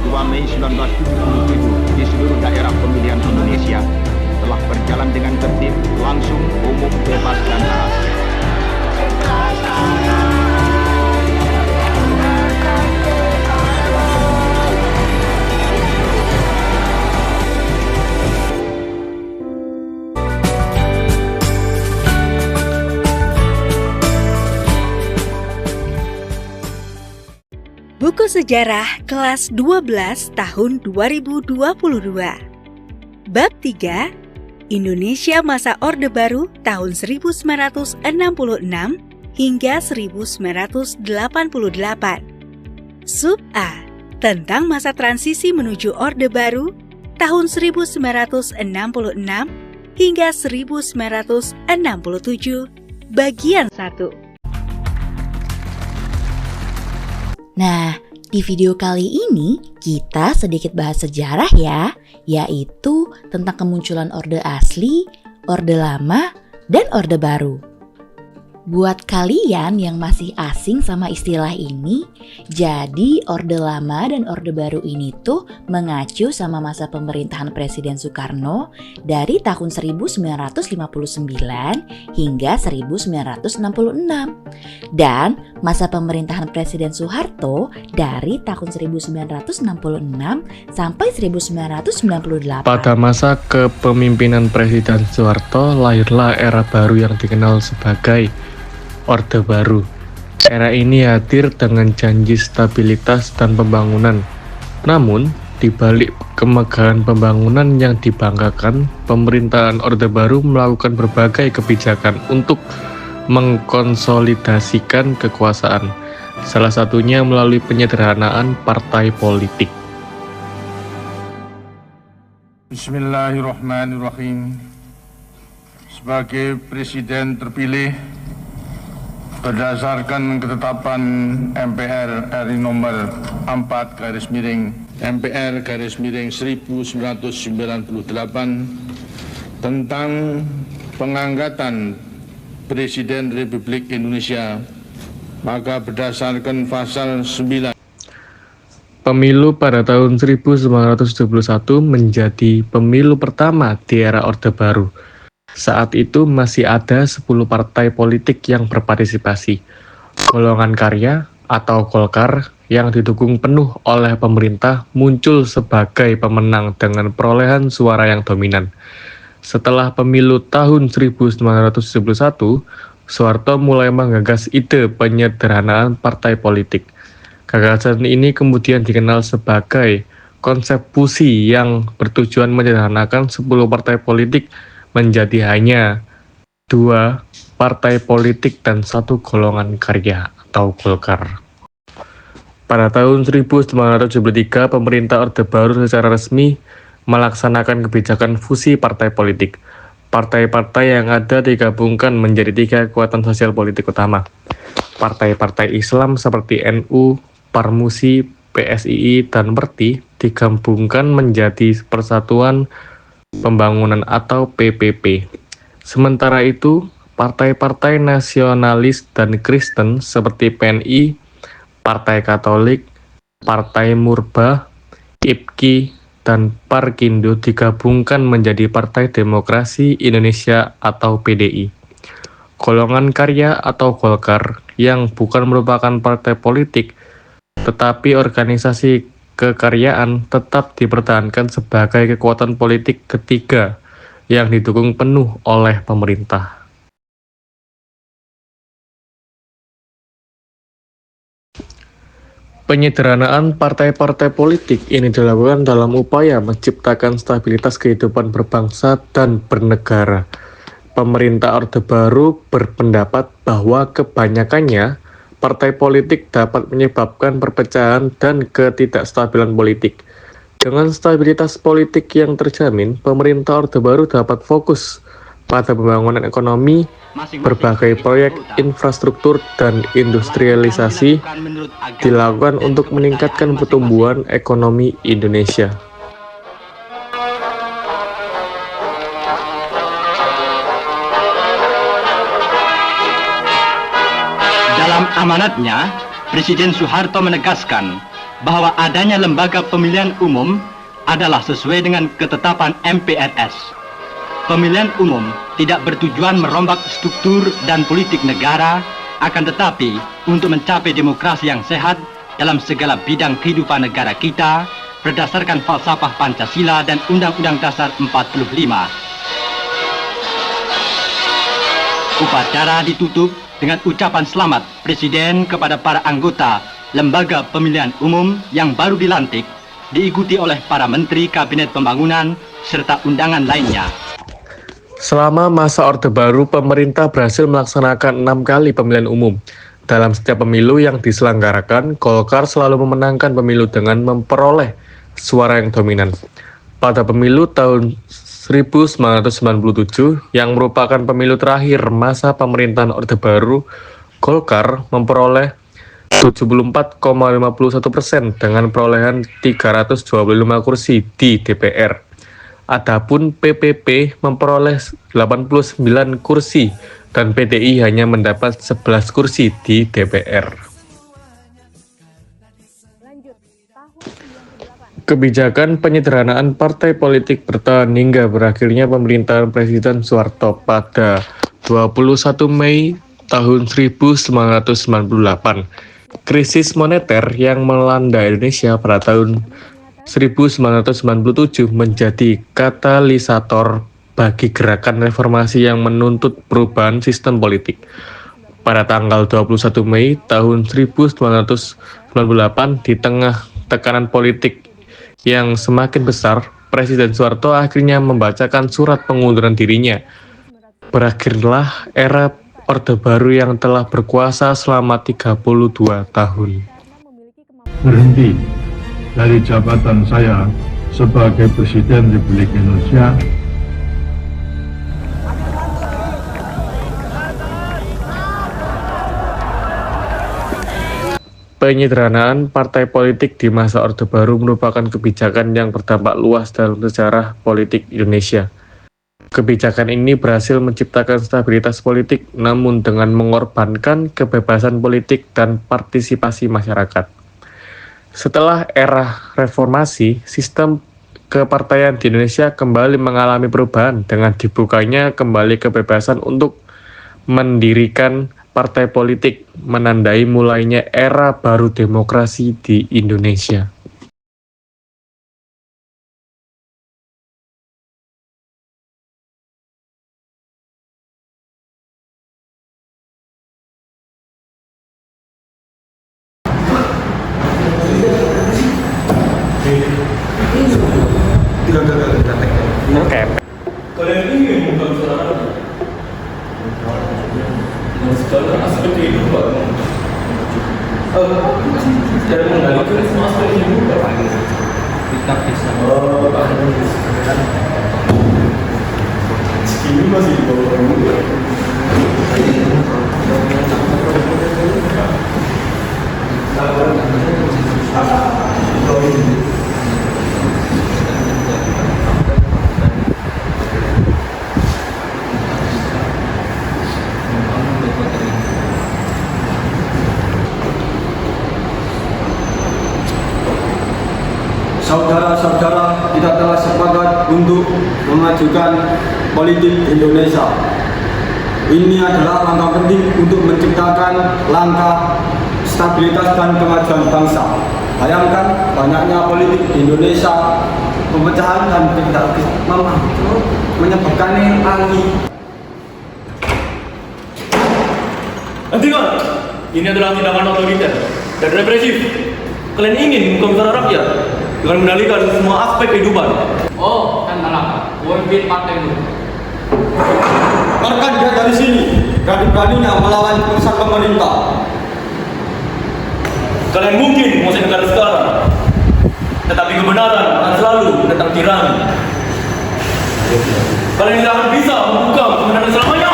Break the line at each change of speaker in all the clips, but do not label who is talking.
2 Mei 1977 di seluruh daerah pemilihan Indonesia telah berjalan dengan tertib, langsung, umum, bebas, dan rahasia.
Buku Sejarah kelas 12 tahun 2022. Bab 3, Indonesia masa Orde Baru tahun 1966 hingga 1988. Sub A, tentang masa transisi menuju Orde Baru tahun 1966 hingga 1967, bagian 1.
Nah, di video kali ini kita sedikit bahas sejarah ya, yaitu tentang kemunculan Orde Asli, Orde Lama, dan Orde Baru. Buat kalian yang masih asing sama istilah ini, jadi Orde Lama dan Orde Baru ini tuh mengacu sama masa pemerintahan Presiden Soekarno dari tahun 1959 hingga 1966 dan masa pemerintahan Presiden Soeharto dari tahun 1966 sampai 1998.
Pada masa kepemimpinan Presiden Soeharto lahirlah era baru yang dikenal sebagai Orde Baru. Era ini hadir dengan janji stabilitas dan pembangunan. Namun, di balik kemegahan pembangunan yang dibanggakan, pemerintahan Orde Baru melakukan berbagai kebijakan untuk mengkonsolidasikan kekuasaan, salah satunya melalui penyederhanaan partai politik.
Bismillahirrahmanirrahim. Sebagai Presiden terpilih berdasarkan ketetapan MPR RI nomor 4/MPR/1998 tentang pengangkatan Presiden Republik Indonesia, maka berdasarkan pasal 9
Pemilu pada tahun 1971 menjadi pemilu pertama di era Orde Baru. Saat itu masih ada 10 partai politik yang berpartisipasi. Golongan Karya atau Golkar yang didukung penuh oleh pemerintah muncul sebagai pemenang dengan perolehan suara yang dominan. Setelah pemilu tahun 1971, Soeharto mulai menggagas ide penyederhanaan partai politik. Gagasan ini kemudian dikenal sebagai konsep fusi yang bertujuan menyederhanakan 10 partai politik menjadi hanya 2 partai politik dan 1 golongan karya atau Golkar. Pada tahun 1973, pemerintah Orde Baru secara resmi melaksanakan kebijakan fusi partai politik. Partai-partai yang ada digabungkan menjadi 3 kekuatan sosial politik utama. Partai-partai Islam seperti NU, Parmusi, PSII, dan Perti digabungkan menjadi Persatuan Pembangunan atau PPP. Sementara itu, partai-partai nasionalis dan Kristen seperti PNI, Partai Katolik, Partai Murba, IPKI, dan Parkindo digabungkan menjadi Partai Demokrasi Indonesia atau PDI. Golongan Karya atau Golkar yang bukan merupakan partai politik tetapi organisasi kekaryaan tetap dipertahankan sebagai kekuatan politik ketiga yang didukung penuh oleh pemerintah. Penyederhanaan partai-partai politik ini dilakukan dalam upaya menciptakan stabilitas kehidupan berbangsa dan bernegara. Pemerintah Orde Baru berpendapat bahwa kebanyakannya partai politik dapat menyebabkan perpecahan dan ketidakstabilan politik. Dengan stabilitas politik yang terjamin, pemerintah Orde Baru dapat fokus pada pembangunan ekonomi, berbagai proyek infrastruktur dan industrialisasi dilakukan untuk meningkatkan pertumbuhan ekonomi Indonesia.
Dalam amanatnya, Presiden Soeharto menegaskan
bahwa adanya lembaga pemilihan umum adalah sesuai dengan ketetapan MPRS. Pemilihan umum tidak bertujuan merombak struktur dan politik negara, akan tetapi untuk mencapai demokrasi yang sehat dalam segala bidang kehidupan negara kita berdasarkan falsafah Pancasila dan Undang-Undang Dasar 45. Upacara ditutup dengan ucapan selamat Presiden kepada para anggota Lembaga Pemilihan Umum yang baru dilantik, diikuti oleh para Menteri Kabinet Pembangunan serta undangan lainnya.
Selama masa Orde Baru, pemerintah berhasil melaksanakan 6 kali pemilihan umum. Dalam setiap pemilu yang diselenggarakan, Golkar selalu memenangkan pemilu dengan memperoleh suara yang dominan. Pada pemilu tahun 1997, yang merupakan pemilu terakhir masa pemerintahan Orde Baru, Golkar memperoleh 74,51% dengan perolehan 325 kursi di DPR. Adapun PPP memperoleh 89 kursi dan PDI hanya mendapat 11 kursi di DPR. Kebijakan penyederhanaan partai politik bertahan hingga berakhirnya pemerintahan Presiden Soeharto pada 21 Mei tahun 1998. Krisis moneter yang melanda Indonesia pada tahun 1997 menjadi katalisator bagi gerakan reformasi yang menuntut perubahan sistem politik. Pada tanggal 21 Mei tahun 1998, di tengah tekanan politik yang semakin besar, Presiden Soeharto akhirnya membacakan surat pengunduran dirinya. Berakhirlah era Orde Baru yang telah berkuasa selama 32 tahun.
Berhenti dari jabatan saya sebagai Presiden Republik Indonesia.
Penyederhanaan partai politik di masa Orde Baru merupakan kebijakan yang berdampak luas dalam sejarah politik Indonesia. Kebijakan ini berhasil menciptakan stabilitas politik, namun dengan mengorbankan kebebasan politik dan partisipasi masyarakat. Setelah era reformasi, sistem kepartaian di Indonesia kembali mengalami perubahan dengan dibukanya kembali kebebasan untuk mendirikan partai politik, menandai mulainya era baru demokrasi di Indonesia.
Kalian ingin bukan seorang dengan segala aspek kehidupan dan mengendalikan semua aspek kehidupan. Kita bisa ini masih di bawah umur.
Saudara-saudara, kita telah sepakat untuk memajukan politik Indonesia. Ini adalah langkah penting untuk menciptakan langkah stabilitas dan kemajuan bangsa. Bayangkan banyaknya politik di Indonesia, pemecahan dan tidak menyebabkan lagi.
Hentikan! Ini adalah tindakan otoriter dan represif. Kalian ingin bukan rakyat dengan mengendalikan semua aspek kehidupan.
Oh, kan malah pemimpin partai itu.
Keluarkan dia dari sini, berani-beraninya melawan perusahaan pemerintah.
Kalian mungkin menguasai negara sekarang, tetapi kebenaran akan selalu datang tirani. Kalian tidak akan bisa membuka kebenaran selamanya.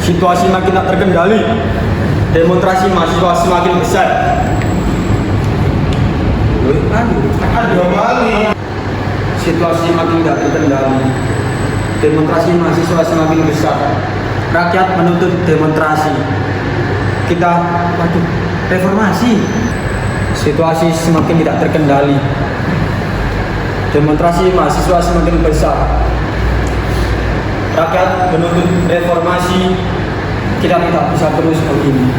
Situasi makin tak terkendali, demonstrasi mahasiswa semakin besar. Situasi makin tidak terkendali, demonstrasi mahasiswa semakin besar. Rakyat menuntut demonstrasi. Kita, reformasi. situasi semakin tidak terkendali. Demonstrasi mahasiswa semakin besar. Rakyat menuntut reformasi. Kita tidak bisa terus begini.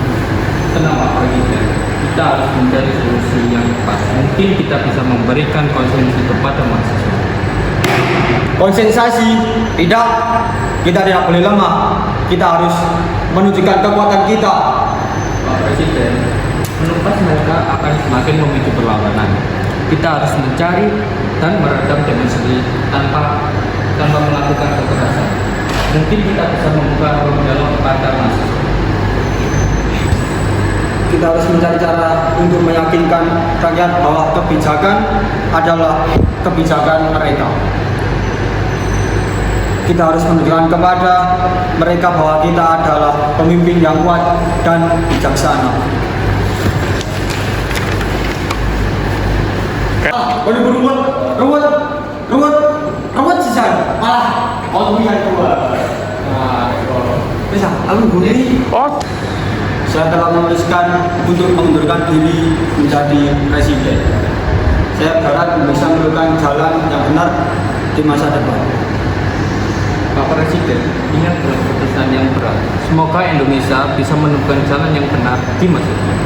Tenang Pak Presiden, kita harus mencari solusi yang pas. Mungkin kita bisa memberikan konsensus kepada mahasiswa.
Konsensasi, tidak. Kita tidak boleh lemah. Kita harus menunjukkan kekuatan kita.
Pak Presiden, menumpas mereka akan semakin memicu perlawanan. Kita harus mencari dan meredam demonstrasi tanpa melakukan kekerasan. Mungkin kita bisa membuka ruang dialog kepada mahasiswa.
Kita harus mencari cara untuk meyakinkan rakyat bahwa kebijakan adalah kebijakan mereka. Kita harus menunjukkan kepada mereka bahwa kita adalah pemimpin yang kuat dan bijaksana. Ruwet sisa, malah aku yang keluar. Bisa, aku guni. Saya telah memutuskan untuk mengundurkan diri menjadi presiden. Saya berharap bisa menentukan jalan yang benar di masa depan.
Pak Presiden, ini adalah keputusan yang berat. Semoga Indonesia bisa menemukan jalan yang benar di masa depan.